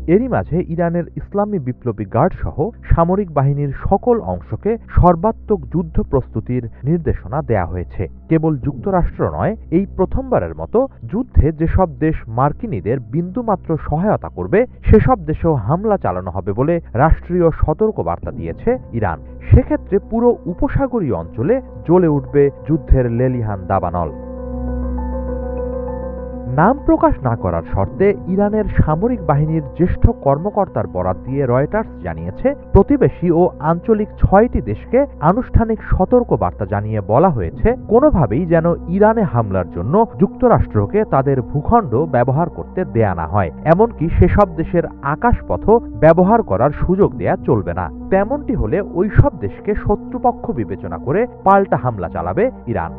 এরই মাঝে ইরানের ইসলামী বিপ্লবী গার্ড সহ সামরিক বাহিনীর সকল অংশকে সর্বাত্মক যুদ্ধ প্রস্তুতির নির্দেশনা দেয়া হয়েছে। কেবল যুক্তরাষ্ট্র নয়, এই প্রথমবারের মতো যুদ্ধে যেসব দেশ মার্কিনীদের বিন্দুমাত্র সহায়তা করবে সেসব দেশেও হামলা চালানো হবে বলে রাষ্ট্রীয় সতর্কবার্তা দিয়েছে ইরান। সেক্ষেত্রে পুরো উপসাগরীয় অঞ্চলে জ্বলে উঠবে যুদ্ধের লেলিহান দাবানল। নাম প্রকাশ না করার শর্তে ইরানের সামরিক বাহিনীর জ্যেষ্ঠ কর্মকর্তার বরাত দিয়ে রয়টার্স জানিয়েছে, প্রতিবেশী ও আঞ্চলিক ৬টি দেশকে আনুষ্ঠানিক সতর্কবার্তা জানিয়ে বলা হয়েছে, কোনোভাবেই যেন ইরানে হামলার জন্য যুক্তরাষ্ট্রকে তাদের ভূখণ্ড ব্যবহার করতে দেয়া না হয়, এমনকি সেসব দেশের আকাশপথও ব্যবহার করার সুযোগ দেয়া চলবে না। তেমনটি হলে ওইসব দেশকে শত্রুপক্ষ বিবেচনা করে পাল্টা হামলা চালাবে ইরান।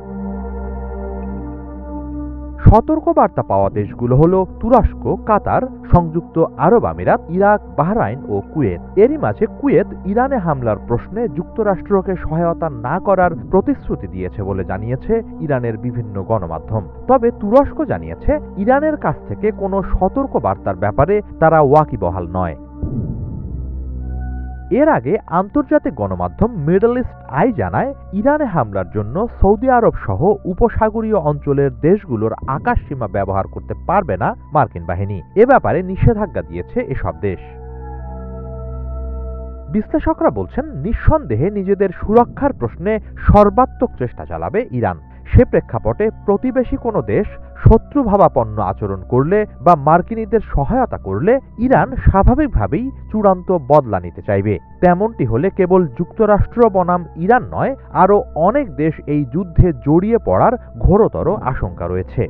সতর্কবার্তা পাওয়া দেশগুলো হলো তুরস্ক, কাতার, সংযুক্ত আরব আমিরাত, ইরাক, বাহরাইন ও কুয়েত। এরই মাঝে কুয়েত ইরানে হামলার প্রশ্নে যুক্তরাষ্ট্রকে সহায়তা না করার প্রতিশ্রুতি দিয়েছে বলে জানিয়েছে ইরানের বিভিন্ন গণমাধ্যম। তবে তুরস্ক জানিয়েছে, ইরানের কাছ থেকে কোনো সতর্কবার্তার ব্যাপারে তারা ওয়াকিবহাল নয়। এর আগে আন্তর্জাতিক গণমাধ্যম মিডল ইস্ট আই জানায়, ইরানে হামলার জন্য সৌদি আরব সহ উপসাগরীয় অঞ্চলের দেশগুলোর আকাশসীমা ব্যবহার করতে পারবে না মার্কিন বাহিনী। এ ব্যাপারে নিষেধাজ্ঞা দিয়েছে এসব দেশ। বিশ্লেষকরা বলছেন, নিঃসন্দেহে নিজেদের সুরক্ষার প্রশ্নে সর্বাত্মক চেষ্টা চালাবে ইরান। সে প্রেক্ষাপটে প্রতিবেশী কোনো দেশ শত্রুভাবাপন্ন আচরণ করলে বা মার্কিনীদের সহায়তা করলে ইরান স্বাভাবিকভাবেই চূড়ান্ত বদলা নিতে চাইবে। তেমনটি হলে কেবল যুক্তরাষ্ট্র বনাম ইরান নয়, আরও অনেক দেশ এই যুদ্ধে জড়িয়ে পড়ার ঘোরতর আশঙ্কা রয়েছে।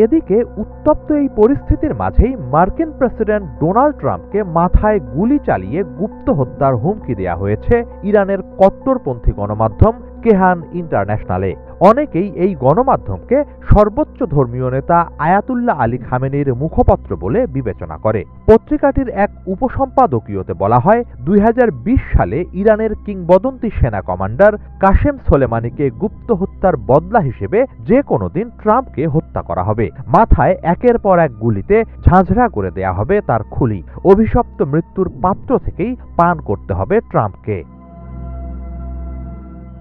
এদিকে উত্তপ্ত এই পরিস্থিতির মাঝেই মার্কিন প্রেসিডেন্ট ডোনাল্ড ট্রাম্পকে মাথায় গুলি চালিয়ে গুপ্ত হত্যার হুমকি দেয়া হয়েছে ইরানের কট্টরপন্থী গণমাধ্যম কেহান ইন্টারন্যাশনালে। অনেকেই এই গণমাধ্যমকে সর্বোচ্চ ধর্মীয় নেতা আয়াতুল্লাহ আলী খামেনির মুখপত্র বলে বিবেচনা করে। পত্রিকাটির এক উপসম্পাদকীয়তে বলা হয়, ২০২০ সালে ইরানের কিংবদন্তি সেনা কমান্ডার কাশেম সোলেমানিকে গুপ্ত হত্যার বদলা হিসেবে যে কোনো দিন ট্রাম্পকে হত্যা করা হবে। মাথায় একের পর এক গুলিতে ঝাঁঝরা করে দেয়া হবে তার খুলি। অভিশপ্ত মৃত্যুর পাত্র থেকেই পান করতে হবে ট্রাম্পকে।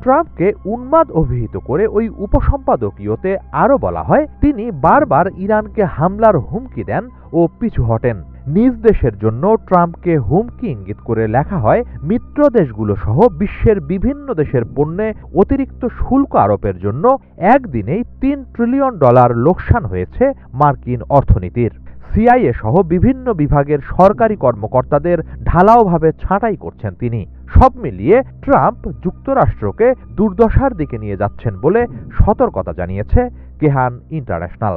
ট্রাম্পকে উন্মাদ অভিহিত করে ওই উপসম্পাদকীয়তে আরও বলা হয়, তিনি বারবার ইরানকে হামলার হুমকি দেন ও পিছু হটেন। নিজ দেশের জন্য ট্রাম্পকে হুমকি ইঙ্গিত করে লেখা হয়, মিত্র দেশগুলো সহ বিশ্বের বিভিন্ন দেশের পণ্যে অতিরিক্ত শুল্ক আরোপের জন্য একদিনেই $৩ ট্রিলিয়ন লোকসান হয়েছে মার্কিন অর্থনীতির। সিআইএ সহ বিভিন্ন বিভাগের সরকারি কর্মকর্তাদের ঢালাওভাবে ছাঁটাই করছেন তিনি। সব মিলিয়ে ট্রাম্প যুক্তরাষ্ট্রকে দুর্দশার দিকে নিয়ে যাচ্ছেন বলে সতর্কতা জানিয়েছে কেহান ইন্টারন্যাশনাল।